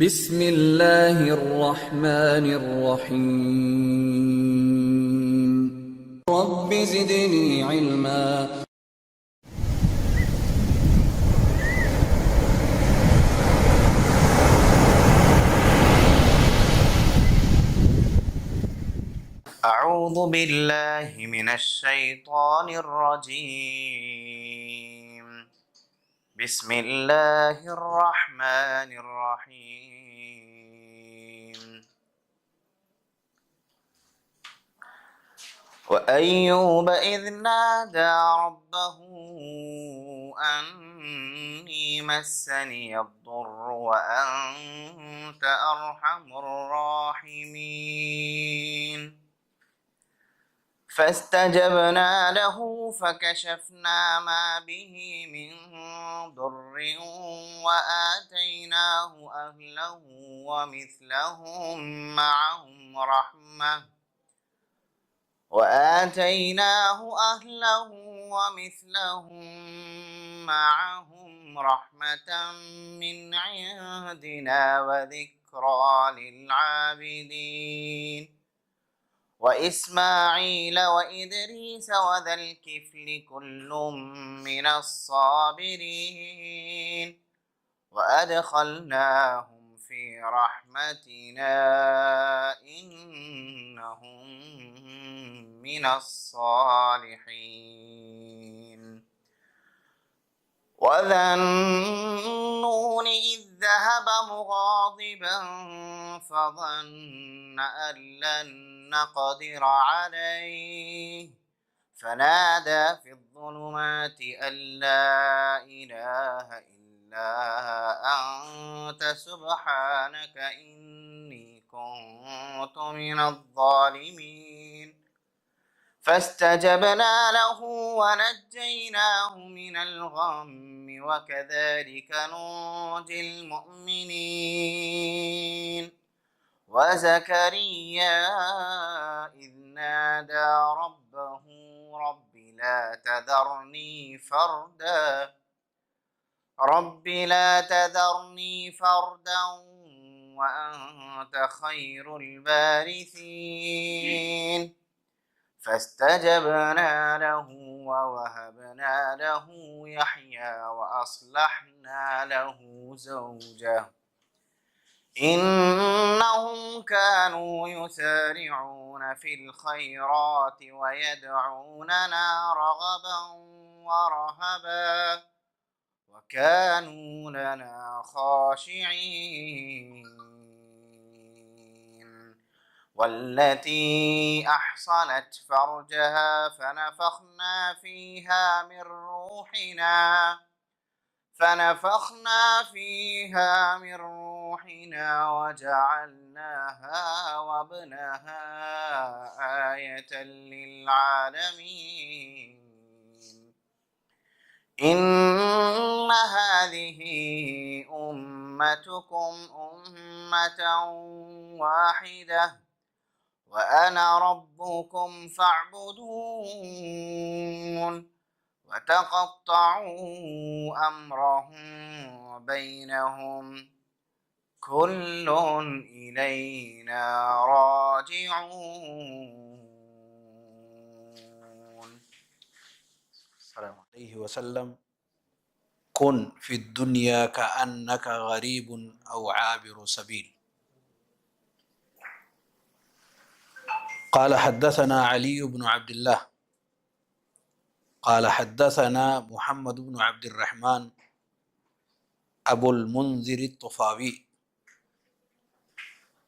بسم اللہ الرحمن الرحیم رب زدنی علما۔ أعوذ بالله من الشيطان الرجيم. بسم الله الرحمن الرحيم. وأيوب إذ نادى ربه أني مسني الضر وأنت أرحم الراحمين. فاستجبنا له فكشفنا ما به من ضر وآتيناه أهله ومثلهم معهم رحمة من عندنا وذكرى للعابدين. وإسماعيل وإدريس وذا الكفل كل من الصابرين وأدخلناهم في رحمتنا إنهم من الصالحين. وذا النون إذ ذهب مغاضبا فظن أن لن نقدر عليه فنادى في الظلمات أن لا إله إلا أنت سبحانك إني كنت من الظالمين. فاستجبنا له ونجيناه من الغم وكذلك ننجي المؤمنين. وزكريا إذ نادى ربه رب لا تذرني فردا وأنت خير الوارثين. فاستجبنا له ووهبنا له يحيى وأصلحنا له زوجه إنهم كانوا يسارعون في الخيرات ويدعوننا رغبا ورهبا وكانوا لنا خاشعين. والتي أحصنت فرجها فنفخنا فيها من روحنا وجعلناها وابنها آية للعالمين. إن هذه أمتكم أمة واحدة وأنا ربكم فاعبدون. وتقطعوا أمرهم بينهم كل إلينا راجعون. السلام عليه وسلم. كن في الدنيا كأنك غريب أو عابر سبيل. قال حدثنا علي بن عبد الله قال حدثنا محمد بن عبد الرحمن أبو المنذر الطفاوي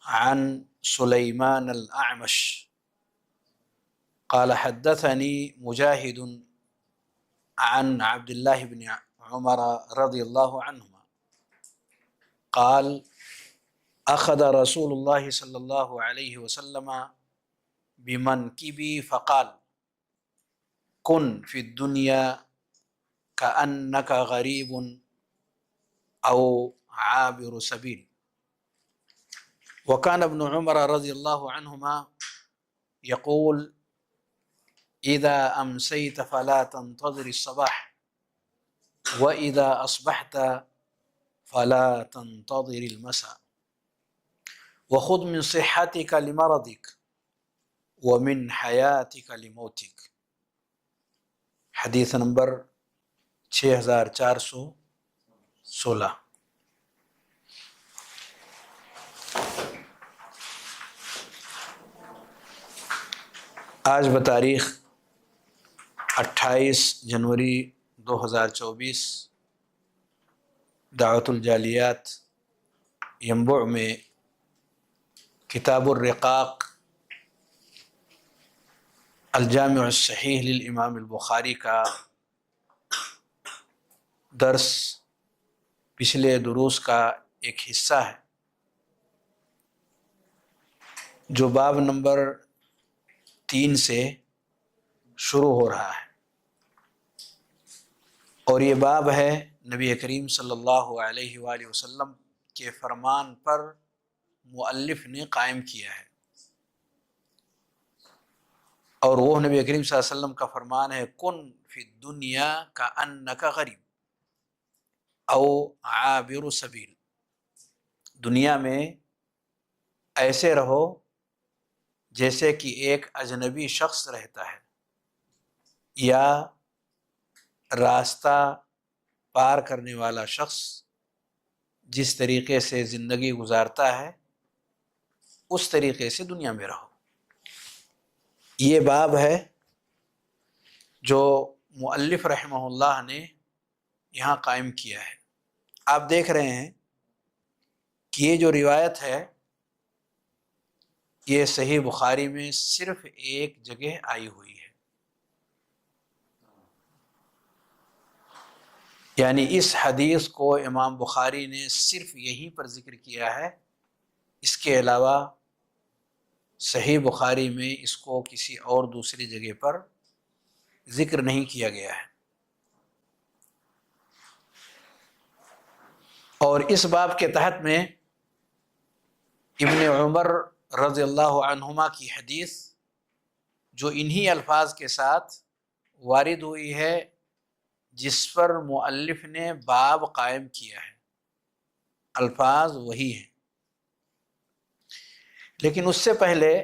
عن سليمان الأعمش قال حدثني مجاهد عن عبد الله بن عمر رضي الله عنهما قال أخذ رسول الله صلى الله عليه وسلم بمنكبي فقال كن في الدنيا كأنك غريب أو عابر سبيل. وكان ابن عمر رضي الله عنهما يقول إذا أمسيت فلا تنتظر الصباح وإذا أصبحت فلا تنتظر المساء. وخذ من صحتك لمرضك ومن حياتك لموتك، حدیث نمبر 6416۔ آج بتاریخ 28 جنوری 2024 دعوت الجالیات ینبع میں کتاب الرقاق الجامع الصحیح للامام البخاری کا درس پچھلے دروس کا ایک حصہ ہے، جو باب نمبر 3 سے شروع ہو رہا ہے، اور یہ باب ہے نبی کریم صلی اللہ علیہ وآلہ وسلم کے فرمان پر مؤلف نے قائم کیا ہے، اور وہ نبی کریم صلی اللہ علیہ وسلم کا فرمان ہے کن فی الدنیا کأنک غریب او عابر سبیل، دنیا میں ایسے رہو جیسے کہ ایک اجنبی شخص رہتا ہے یا راستہ پار کرنے والا شخص جس طریقے سے زندگی گزارتا ہے اس طریقے سے دنیا میں رہو۔ یہ باب ہے جو مؤلف رحمہ اللہ نے یہاں قائم کیا ہے۔ آپ دیکھ رہے ہیں کہ یہ جو روایت ہے یہ صحیح بخاری میں صرف ایک جگہ آئی ہوئی ہے، یعنی اس حدیث کو امام بخاری نے صرف یہیں پر ذکر کیا ہے، اس کے علاوہ صحیح بخاری میں اس کو کسی اور دوسری جگہ پر ذکر نہیں کیا گیا ہے۔ اور اس باب کے تحت میں ابن عمر رضی اللہ عنہما کی حدیث جو انہی الفاظ کے ساتھ وارد ہوئی ہے جس پر مؤلف نے باب قائم کیا ہے، الفاظ وہی ہیں، لیکن اس سے پہلے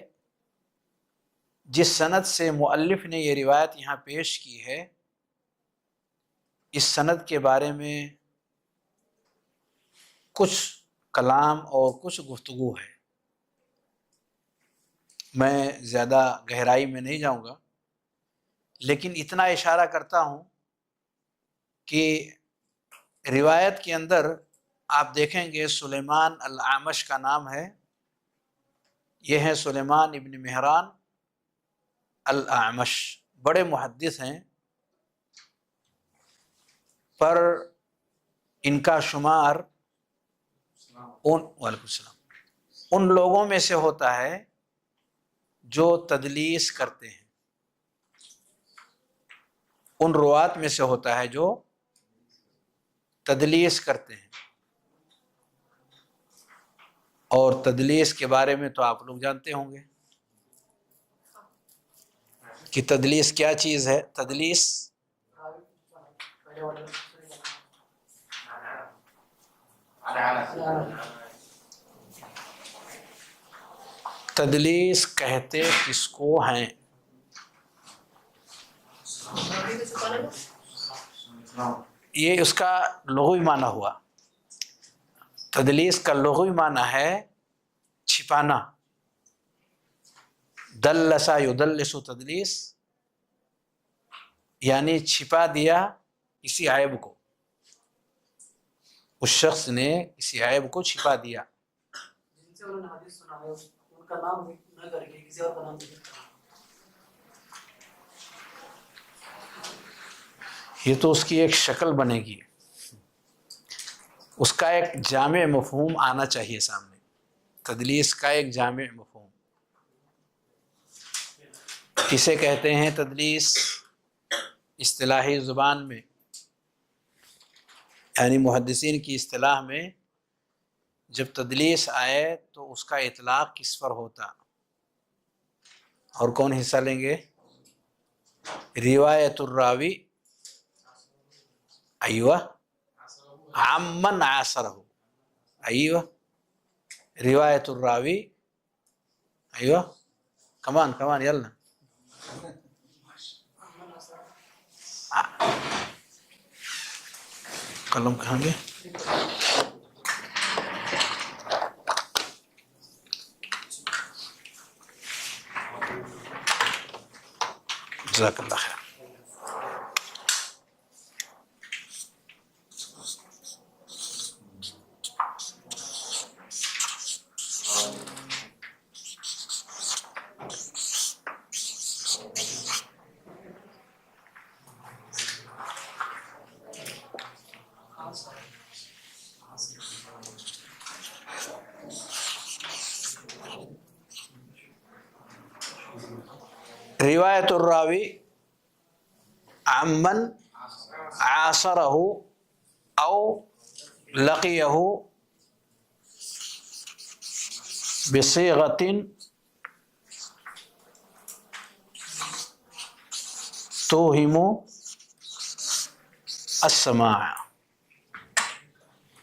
جس سند سے مؤلف نے یہ روایت یہاں پیش کی ہے اس سند کے بارے میں کچھ کلام اور کچھ گفتگو ہے۔ میں زیادہ گہرائی میں نہیں جاؤں گا، لیکن اتنا اشارہ کرتا ہوں کہ روایت کے اندر آپ دیکھیں گے سلیمان الاعمش کا نام ہے، یہ ہیں سلیمان ابن مہران الاعمش، بڑے محدث ہیں، پر ان کا شمار وعلیکم السلام ان لوگوں میں سے ہوتا ہے جو تدلیس کرتے ہیں، ان روات میں سے ہوتا ہے جو تدلیس کرتے ہیں، اور تدلیس کے بارے میں تو آپ لوگ جانتے ہوں گے کہ تدلیس کیا چیز ہے۔ تدلیس تدلیس کہتے کس کو ہیں؟ یہ اس کا لغوی معنی ہوا۔ تدلیس کا لغوی معنی ہے چھپانا، دلسا یدلس تدلیس، یعنی چھپا دیا کسی عیب کو، اس شخص نے کسی عیب کو چھپا دیا۔ جن سے انہوں نے حدیث سنا ہے ان کا نام نہ کر کے کسی اور کا نام ذکر کرنا، یہ تو اس کی ایک شکل بنے گی، اس کا ایک جامع مفہوم آنا چاہیے سامنے، تدلیس کا ایک جامع مفہوم۔ کسے کہتے ہیں تدلیس اصطلاحی زبان میں، یعنی محدثین کی اصطلاح میں جب تدلیس آئے تو اس کا اطلاق کس پر ہوتا؟ اور کون حصہ لیں گے؟ روایت الراوی ایوہ عمن عاصرہ، ایوہ روایت الراوی. ایوہ کمان کمان یلنا قلم کہاں گے؟ جزاک اللہ خیر. روایت الراوی عمن عاصرہ او لقیہ بصیغۃ توہم السماع.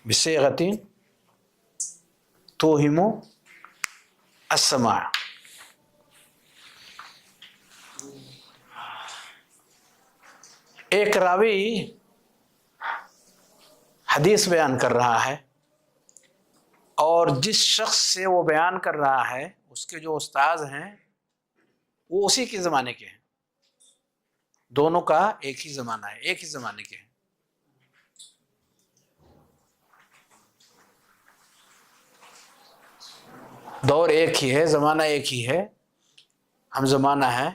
بصیغۃ توہم السماع. ایک راوی حدیث بیان کر رہا ہے اور جس شخص سے وہ بیان کر رہا ہے اس کے جو استاذ ہیں وہ اسی کے زمانے کے ہیں. دونوں کا ایک ہی زمانہ ہے، ایک ہی زمانے کے ہیں. دور ایک ہی ہے، زمانہ ایک ہی ہے، ہم زمانہ ہے.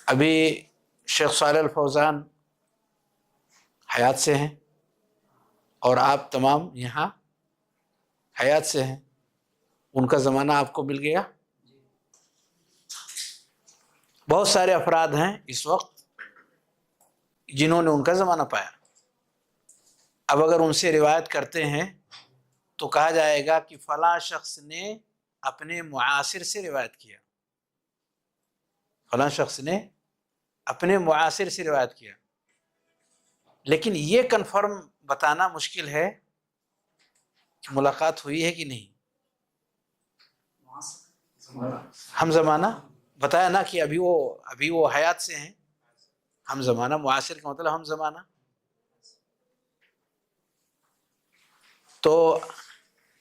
ابھی شیخ صالح الفوزان حیات سے ہیں اور آپ تمام یہاں حیات سے ہیں. ان کا زمانہ آپ کو مل گیا. بہت سارے افراد ہیں اس وقت جنہوں نے ان کا زمانہ پایا. اب اگر ان سے روایت کرتے ہیں تو کہا جائے گا کہ فلاں شخص نے اپنے معاصر سے روایت کیا، فلاں شخص نے اپنے معاصر سے روایت کیا. لیکن یہ کنفرم بتانا مشکل ہے کہ ملاقات ہوئی ہے کہ نہیں. ہم زمانہ بتایا نا کہ ابھی وہ حیات سے ہیں. ہم زمانہ، معاصر کا مطلب ہم زمانہ. تو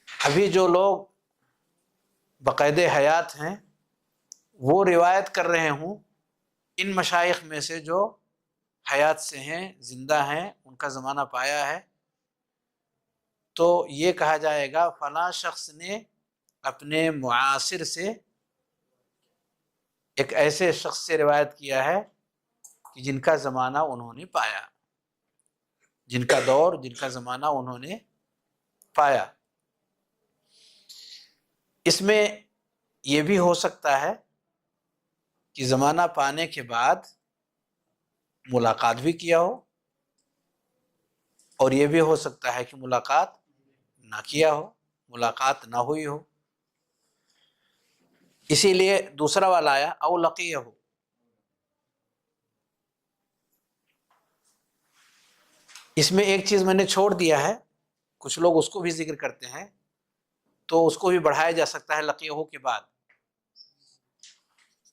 ابھی جو لوگ باقاعدہ حیات ہیں وہ روایت کر رہے ہوں ان مشائخ میں سے جو حیات سے ہیں، زندہ ہیں، ان کا زمانہ پایا ہے، تو یہ کہا جائے گا فلاں شخص نے اپنے معاصر سے ایک ایسے شخص سے روایت کیا ہے کہ جن کا زمانہ انہوں نے پایا، جن کا دور، جن کا زمانہ انہوں نے پایا. اس میں یہ بھی ہو سکتا ہے کہ زمانہ پانے کے بعد ملاقات بھی کیا ہو، اور یہ بھی ہو سکتا ہے کہ ملاقات نہ کیا ہو، ملاقات نہ ہوئی ہو. اسی لیے دوسرا والا آیا او لقیہ ہو. اس میں ایک چیز میں نے چھوڑ دیا ہے، کچھ لوگ اس کو بھی ذکر کرتے ہیں، تو اس کو بھی بڑھایا جا سکتا ہے لقیہ ہو کے بعد.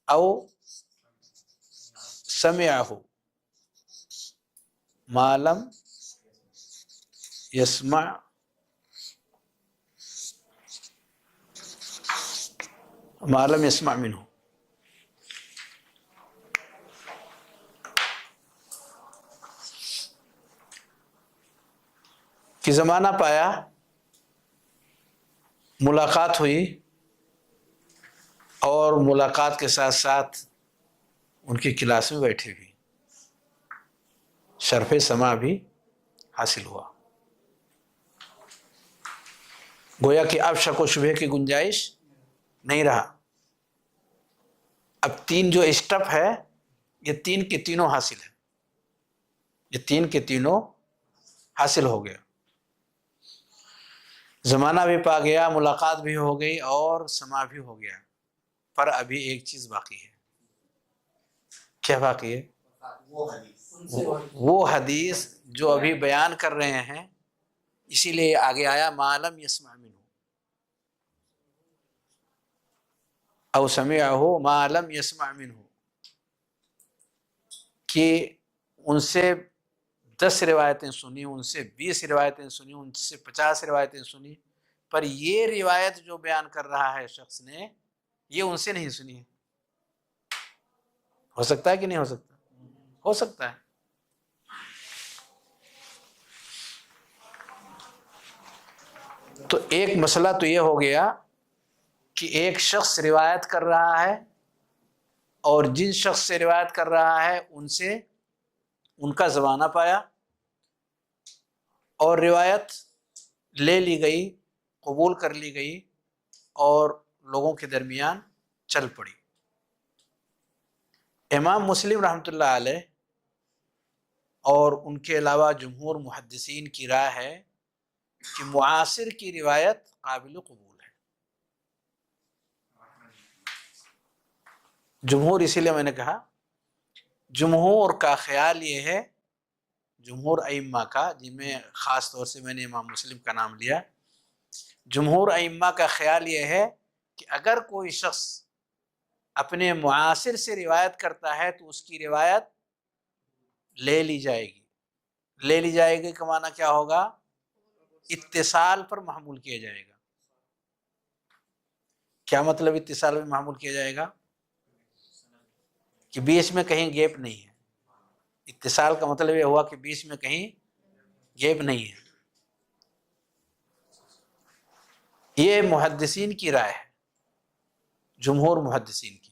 او سمعہ ما لم یسمع ما لم یسمع منہ. کہ زمانہ پایا، ملاقات ہوئی، اور ملاقات کے ساتھ ساتھ ان کی کلاس میں بیٹھے بھی، شرف سماع بھی حاصل ہوا. گویا کہ اب شک و شبہ کی گنجائش نہیں رہا. اب تین جو اسٹیپ ہے یہ تین کے تینوں حاصل ہے، یہ تین کے تینوں حاصل ہو گیا. زمانہ بھی پا گیا، ملاقات بھی ہو گئی، اور سماع بھی ہو گیا. پر ابھی ایک چیز باقی ہے. کیا باقی ہے؟ وہ حدیث جو ابھی بیان کر رہے ہیں اسی لیے آگے آیا ما لم یسمع منہ او سمعہ ما لم یسمع منہ، کہ ان سے 10 روایتیں سنی، ان سے 20 روایتیں سنی، ان سے 50 روایتیں سنی، پر یہ روایت جو بیان کر رہا ہے شخص نے، یہ ان سے نہیں سنی ہے۔ ہو سکتا ہے کہ نہیں ہو سکتا؟ ہو سکتا ہے۔ تو ایک مسئلہ تو یہ ہو گیا کہ ایک شخص روایت کر رہا ہے، اور جن شخص سے روایت کر رہا ہے ان سے ان کا زمانہ پایا، اور روایت لے لی گئی، قبول کر لی گئی، اور لوگوں کے درمیان چل پڑی۔ امام مسلم رحمۃ اللہ علیہ اور ان کے علاوہ جمہور محدثین کی رائے ہے کہ معاصر کی روایت قابل قبول ہے۔ جمہور، اسی لیے میں نے کہا جمہور کا خیال یہ ہے، جمہور ائمہ کا، جن میں خاص طور سے میں نے امام مسلم کا نام لیا، جمہور ائمہ کا خیال یہ ہے کہ اگر کوئی شخص اپنے معاصر سے روایت کرتا ہے تو اس کی روایت لے لی جائے گی۔ لے لی جائے گی کا معنی کیا ہوگا؟ اتصال پر محمول کیا جائے گا۔ کیا مطلب اتصال پر محمول کیا جائے گا؟ کہ بیچ میں کہیں گیپ نہیں ہے۔ اتصال کا مطلب یہ ہوا کہ بیچ میں کہیں گیپ نہیں ہے۔ یہ محدثین کی رائے ہے، جمہور محدثین کی،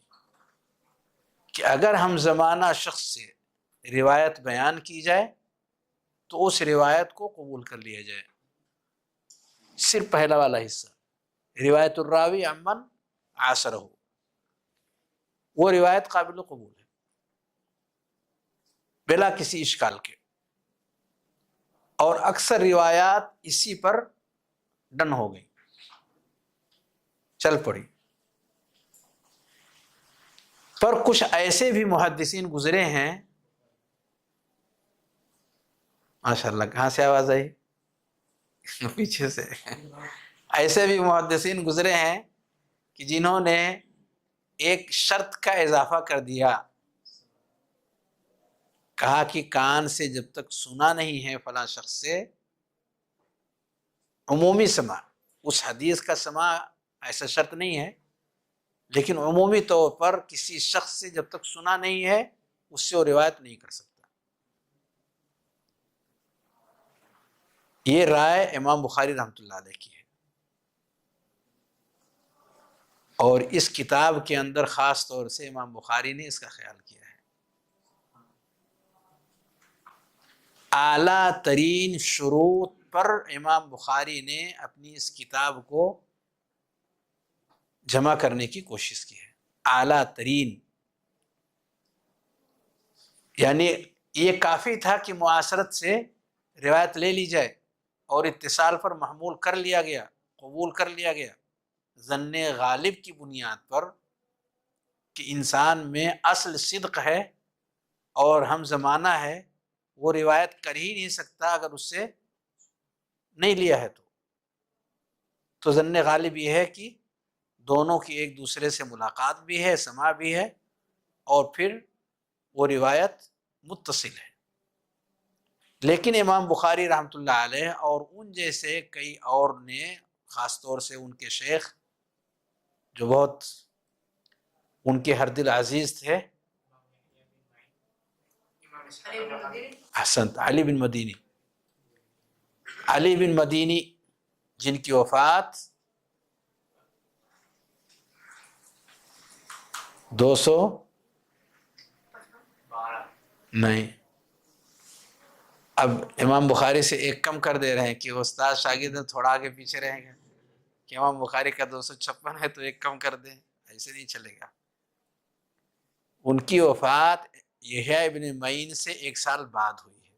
کہ اگر ہم زمانہ شخص سے روایت بیان کی جائے تو اس روایت کو قبول کر لیا جائے۔ صرف پہلا والا حصہ، روایت الراوی عمن عاصرہ، وہ روایت قابل قبول ہے بلا کسی اشکال کے، اور اکثر روایات اسی پر ڈن ہو گئی، چل پڑی۔ پر کچھ ایسے بھی محدثین گزرے ہیں، ماشاءاللہ کہاں سے آواز آئی؟ پیچھے سے۔ ایسے بھی محدثین گزرے ہیں کہ جنہوں نے ایک شرط کا اضافہ کر دیا، کہا کہ کان سے جب تک سنا نہیں ہے فلاں شخص سے، عمومی سماع، اس حدیث کا سماع ایسا شرط نہیں ہے، لیکن عمومی طور پر کسی شخص سے جب تک سنا نہیں ہے اس سے وہ روایت نہیں کر سکتا۔ یہ رائے امام بخاری رحمۃ اللہ علیہ کی ہے، اور اس کتاب کے اندر خاص طور سے امام بخاری نے اس کا خیال کیا ہے۔ اعلیٰ ترین شروط پر امام بخاری نے اپنی اس کتاب کو جمع کرنے کی کوشش کی ہے۔ اعلیٰ ترین، یعنی یہ کافی تھا کہ معاصرت سے روایت لے لی جائے اور اتصال پر محمول کر لیا گیا، قبول کر لیا گیا، ظن غالب کی بنیاد پر کہ انسان میں اصل صدق ہے اور ہم زمانہ ہے، وہ روایت کر ہی نہیں سکتا اگر اس سے نہیں لیا ہے تو ظن غالب یہ ہے کہ دونوں کی ایک دوسرے سے ملاقات بھی ہے، سماع بھی ہے، اور پھر وہ روایت متصل ہے۔ لیکن امام بخاری رحمۃ اللہ علیہ اور ان جیسے کئی اور نے، خاص طور سے ان کے شیخ جو بہت ان کے ہر دل عزیز تھے، احسنت، علی بن مدینی، علی بن مدینی جن کی وفات 200 نہیں، اب امام بخاری سے ایک کم کر دے رہے ہیں کہ استاد شاگرد تھوڑا آگے پیچھے رہیں گے، کہ امام بخاری کا 256 ہے تو ایک کم کر دیں، ایسے نہیں چلے گا۔ ان کی وفات یحییٰ ابن معین سے 1 سال بعد ہوئی ہے،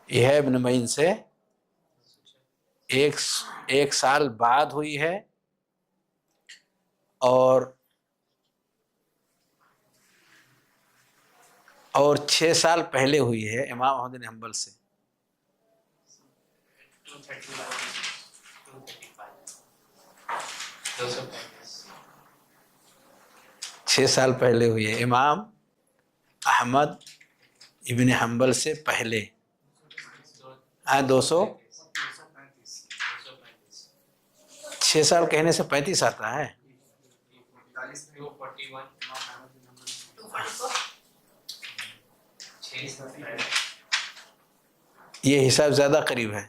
یحییٰ ابن معین سے ایک سال بعد ہوئی ہے، اور 6 سال پہلے ہوئی ہے امام احمد بن حنبل سے. 6 سال پہلے ہوئی ہے امام احمد ابن حنبل سے پہلے. 200 6 سال کہنے سے 35 آتا ہے. یہ حساب زیادہ قریب ہے.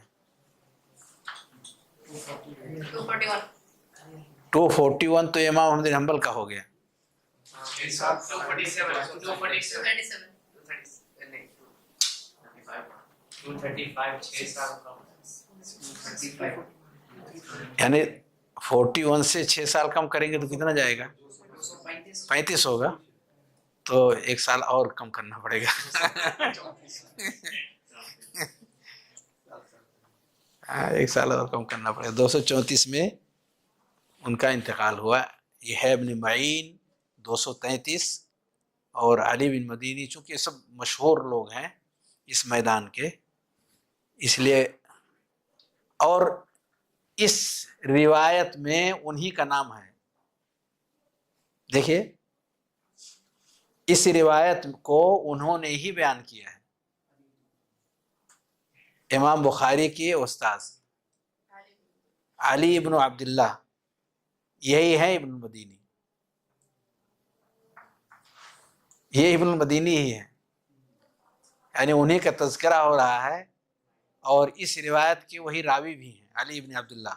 241 تو امام احمد بن حنبل کا ہو گیا. یعنی 41 سے 6 سال کم کریں گے تو کتنا جائے گا؟ 35 ہوگا. تو 1 سال اور کم کرنا پڑے گا. 1 سال اور کم کرنا پڑے گا. 234 میں ان کا انتقال ہوا. یہ ہے ابن معین 233 اور علی بن مدینی، چونکہ یہ سب مشہور لوگ ہیں اس میدان کے، اس لیے. اور اس روایت میں انہی کا نام ہے. دیکھیے اس روایت کو انہوں نے ہی بیان کیا ہے. امام بخاری کے استاذ علی ابن عبداللہ یہی ہے ابن المدینی. یہ ابن المدینی ہی ہے، یعنی انہی کا تذکرہ ہو رہا ہے. اور اس روایت کے وہی راوی بھی ہیں علی ابن عبداللہ.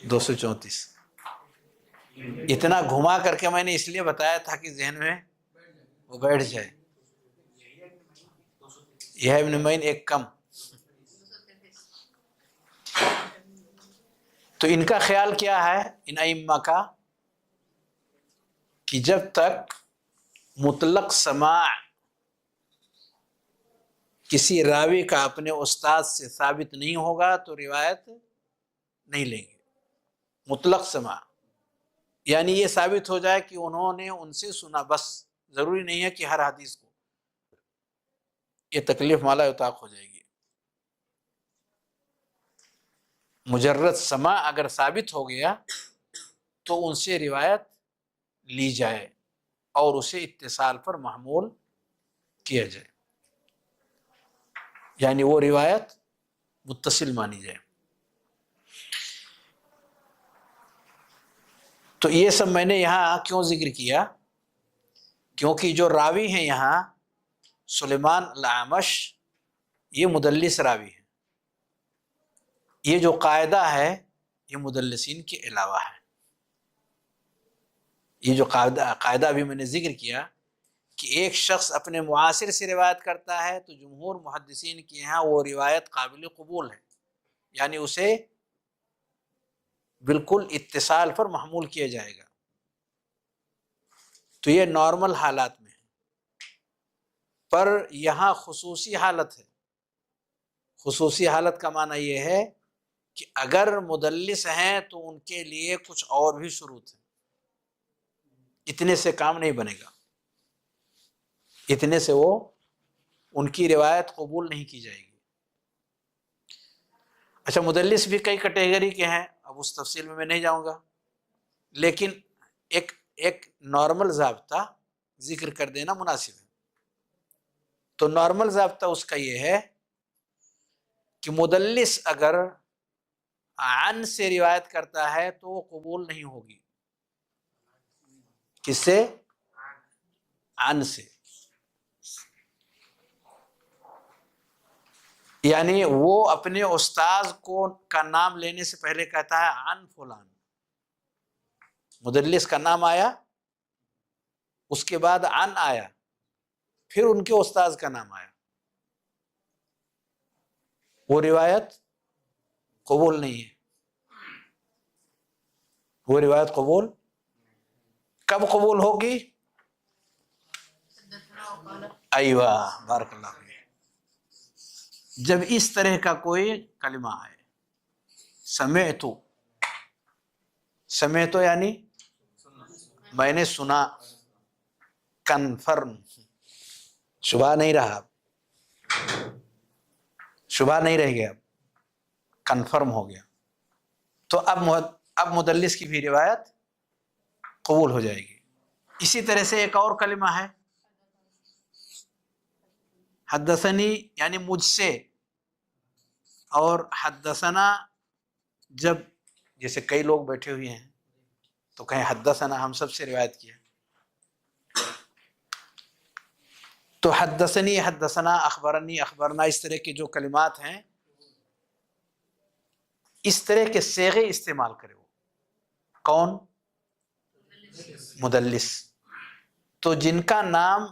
234. اتنا گھما کر کے میں نے اس لیے بتایا تھا کہ ذہن میں وہ بیٹھ جائے. یہ ہے ابن معین ایک کم. تو ان کا خیال کیا ہے ان ائمہ کا کہ جب تک مطلق سماع کسی راوی کا اپنے استاد سے ثابت نہیں ہوگا تو روایت نہیں لیں گے. مطلق سماع یعنی یہ ثابت ہو جائے کہ انہوں نے ان سے سنا بس، ضروری نہیں ہے کہ ہر حدیث کو. یہ تکلیف مالا اطاق ہو جائے گی. مجرد سماع اگر ثابت ہو گیا تو ان سے روایت لی جائے اور اسے اتصال پر محمول کیا جائے، یعنی وہ روایت متصل مانی جائے. تو یہ سب میں نے یہاں کیوں ذکر کیا؟ کیونکہ جو راوی ہیں یہاں سلیمان الاعمش یہ مدلس راوی ہے. یہ جو قاعدہ ہے یہ مدلسین کے علاوہ ہے. یہ جو قاعدہ ابھی میں نے ذکر کیا کہ ایک شخص اپنے معاصر سے روایت کرتا ہے تو جمہور محدثین کے یہاں وہ روایت قابل قبول ہے، یعنی اسے بالکل اتصال پر محمول کیا جائے گا. تو یہ نارمل حالات میں ہے. پر یہاں خصوصی حالت ہے. خصوصی حالت کا معنی یہ ہے کہ اگر مدلس ہیں تو ان کے لیے کچھ اور بھی شروط ہیں. اتنے سے کام نہیں بنے گا، اتنے سے وہ ان کی روایت قبول نہیں کی جائے گی. اچھا مدلس بھی کئی کیٹیگری کے ہیں، اب اس تفصیل میں نہیں جاؤں گا، لیکن ایک نارمل ضابطہ ذکر کر دینا مناسب ہے. تو نارمل ضابطہ اس کا یہ ہے کہ مدلس اگر عن سے روایت کرتا ہے تو وہ قبول نہیں ہوگی. کس سے؟ عن سے. یعنی وہ اپنے استاذ کا نام لینے سے پہلے کہتا ہے عن فلان. مدلس کا نام آیا، اس کے بعد عن آیا، پھر ان کے استاذ کا نام آیا، وہ روایت قبول نہیں ہے. وہ روایت قبول کب قبول ہوگی؟ ایوہ بارک اللہ فیک. جب اس طرح کا کوئی کلمہ آئے، سمعتو. سمعتو یعنی میں نے سنا، کنفرم، شبہ نہیں رہا، شبہ نہیں رہ گیا، کنفرم ہو گیا، تو اب مدلس کی بھی روایت قبول ہو جائے گی۔ اسی طرح سے ایک اور کلمہ ہے حدثنی، یعنی مجھ سے، اور حدثنا جب جیسے کئی لوگ بیٹھے ہوئے ہیں تو کہیں حدثنا، ہم سب سے روایت کیا، تو حدثنی، حدثنا، اخبرنی، اخبرنا، اس طرح کے جو کلمات ہیں اس طرح کے صیغے استعمال کرے وہ کون؟ مدلس۔ تو جن کا نام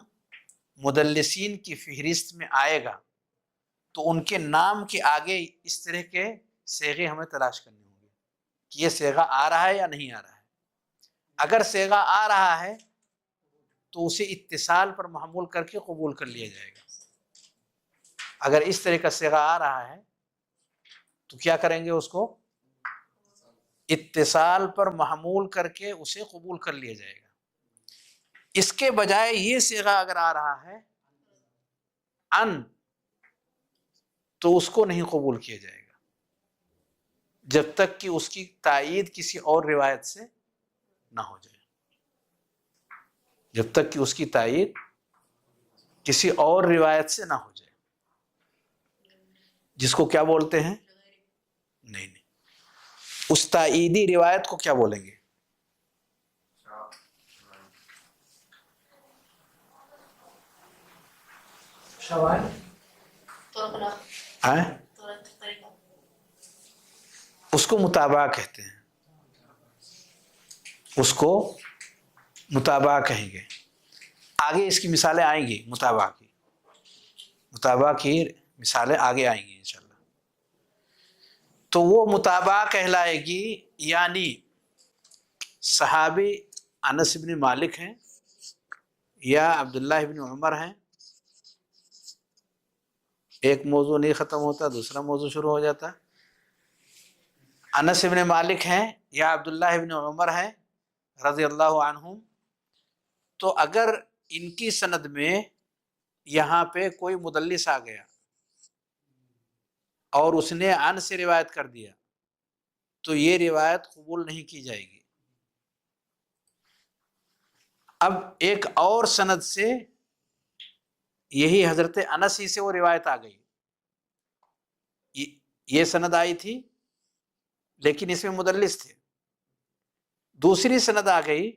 مدلسین کی فہرست میں آئے گا تو ان کے نام کے آگے اس طرح کے صیغے ہمیں تلاش کرنے ہوں گے کہ یہ صیغہ آ رہا ہے یا نہیں آ رہا ہے۔ اگر صیغہ آ رہا ہے تو اسے اتصال پر محمول کر کے قبول کر لیا جائے گا۔ اگر اس طرح کا صیغہ آ رہا ہے تو کیا کریں گے؟ اس کو اتصال پر محمول کر کے اسے قبول کر لیا جائے گا۔ اس کے بجائے یہ صیغہ اگر آ رہا ہے ان، تو اس کو نہیں قبول کیا جائے گا جب تک کہ اس کی تائید کسی اور روایت سے نہ ہو جائے، جب تک کہ اس کی تائید کسی اور روایت سے نہ ہو جائے، جس کو کیا بولتے ہیں؟ نہیں، اس تائیدی روایت کو کیا بولیں گے؟ اس کو متابعہ کہتے ہیں، اس کو متابعہ کہیں گے۔ آگے اس کی مثالیں آئیں گی، متابعہ کی مثالیں آگے آئیں گی انشاءاللہ۔ تو وہ متابعہ کہلائے گی، یعنی صحابی انس بن مالک ہیں یا عبداللہ بن عمر ہیں، ایک موضوع نہیں ختم ہوتا دوسرا موضوع شروع ہو جاتا، انس بن مالک ہیں یا عبداللہ بن عمر ہیں رضی اللہ عنہم، تو اگر ان کی سند میں یہاں پہ کوئی مدلس آ گیا اور اس نے عن سے روایت کر دیا تو یہ روایت قبول نہیں کی جائے گی۔ اب ایک اور سند سے یہی حضرت انس ہی سے وہ روایت آ گئی، یہ سند آئی تھی لیکن اس میں مدلس تھے، دوسری سند آ گئی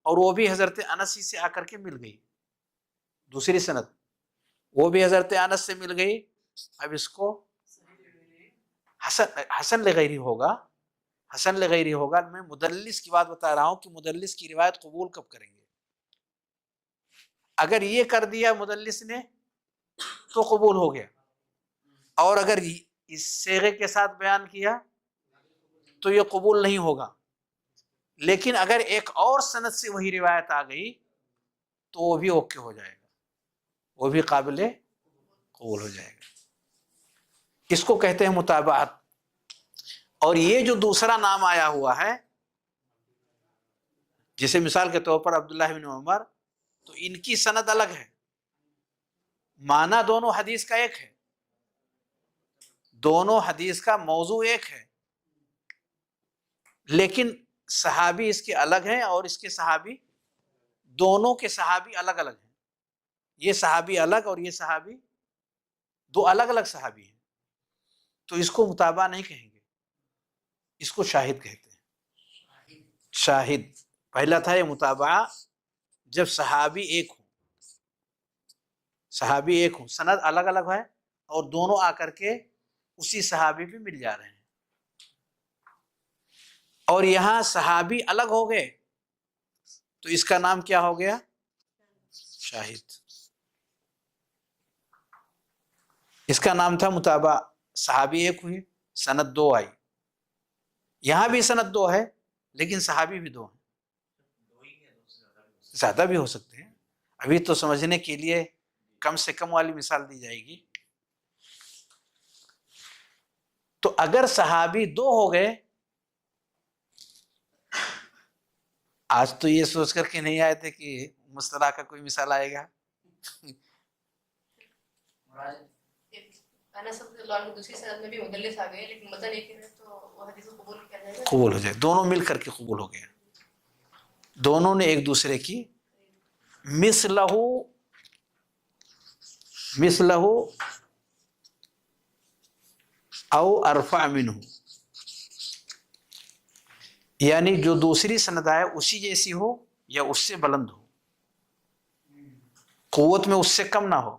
اور وہ بھی حضرت انس ہی سے آ کر کے مل گئی، دوسری سند وہ بھی حضرت انس سے مل گئی۔ اب اس کو حسن لغیری ہوگا، حسن لغیری ہوگا۔ میں مدلس کی بات بتا رہا ہوں کہ مدلس کی روایت قبول کب کریں گے؟ اگر یہ کر دیا مدلس نے تو قبول ہو گیا، اور اگر اس صیغے کے ساتھ بیان کیا تو یہ قبول نہیں ہوگا۔ لیکن اگر ایک اور سند سے وہی روایت آ گئی تو وہ بھی اوکے ہو جائے گا، وہ بھی قابل قبول ہو جائے گا۔ اس کو کہتے ہیں متابعت۔ اور یہ جو دوسرا نام آیا ہوا ہے، جیسے مثال کے طور پر عبداللہ بن عمر، تو ان کی سند الگ ہے، معنی دونوں حدیث کا ایک ہے، دونوں حدیث کا موضوع ایک ہے، لیکن صحابی اس کے الگ ہیں اور اس کے صحابی، دونوں کے صحابی الگ الگ ہیں، یہ صحابی الگ اور یہ صحابی، دو الگ الگ صحابی ہیں، تو اس کو متابعہ نہیں کہیں گے، اس کو شاہد کہتے ہیں۔ شاہد پہلا تھا یہ متابعہ جب صحابی ایک ہوں، صحابی ایک ہوں، سند الگ الگ ہے اور دونوں آ کر کے اسی صحابی پہ مل جا رہے ہیں، اور یہاں صحابی الگ ہو گئے تو اس کا نام کیا ہو گیا؟ شاہد۔ اس کا نام تھا متابعہ، صحابی ایک ہوئی سند دو آئی، یہاں بھی سند دو ہے لیکن صحابی بھی دو ہیں، زیادہ بھی ہو سکتے ہیں، ابھی تو سمجھنے کے لیے کم سے کم والی مثال دی جائے گی۔ تو اگر صحابی دو ہو گئے آج تو یہ سوچ کر کے نہیں آئے تھے کہ مصطلح کا کوئی مثال آئے گا. دوسری سند میں بھی مدلس آ گئے لیکن مدن ایک ہے تو وہ حدیث قبول کیا جائے گا. قبول ہو جائے, دونوں مل کر کے قبول ہو گئے, دونوں نے ایک دوسرے کی مثلہ او ارفع منہ, یعنی جو دوسری سند آئے اسی جیسی ہو یا اس سے بلند ہو, قوت میں اس سے کم نہ ہو,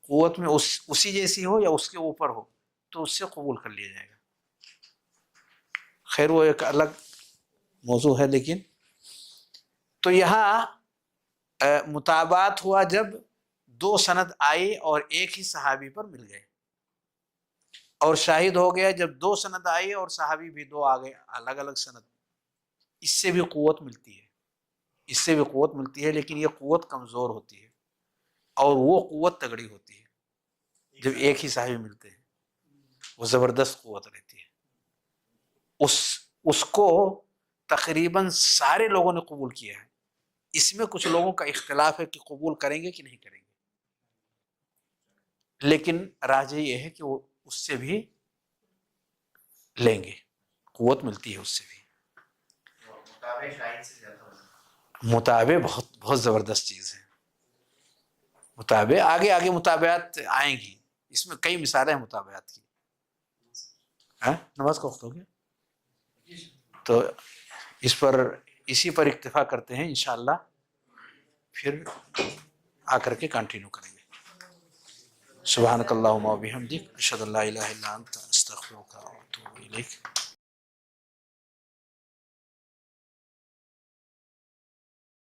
قوت میں اسی جیسی ہو یا اس کے اوپر ہو, تو اس سے قبول کر لیا جائے گا. خیر وہ ایک الگ موضوع ہے, لیکن تو یہاں مطابعت ہوا جب دو سند آئی اور ایک ہی صحابی پر مل گئے, اور شاہد ہو گیا جب دو سند آئی اور صحابی بھی دو آ گئے الگ الگ سند. اس سے بھی قوت ملتی ہے, اس سے بھی قوت ملتی ہے, لیکن یہ قوت کمزور ہوتی ہے اور وہ قوت تگڑی ہوتی ہے جب ایک ہی صحابی ملتے ہیں, وہ زبردست قوت رہتی ہے. اس کو تقریباً سارے لوگوں نے قبول کیا ہے. اس میں کچھ لوگوں کا اختلاف ہے کہ قبول کریں گے کہ نہیں کریں گے, لیکن راجح یہ ہے کہ وہ اس سے بھی لیں گے, قوت ملتی ہے اس سے بھی. متابع بہت بہت زبردست چیز ہے. متابع آگے آگے متابعات آئیں گی, اس میں کئی مثالیں ہیں متابعات کی. نماز کا وقت ہو گیا, تو اسی پر اکتفا کرتے ہیں, انشاءاللہ پھر آ کر کے کنٹینیو کریں گے. سبحانک اللہم و بحمدک اشہد ان لا الہ الا انت استغفرک و اتوب الیک.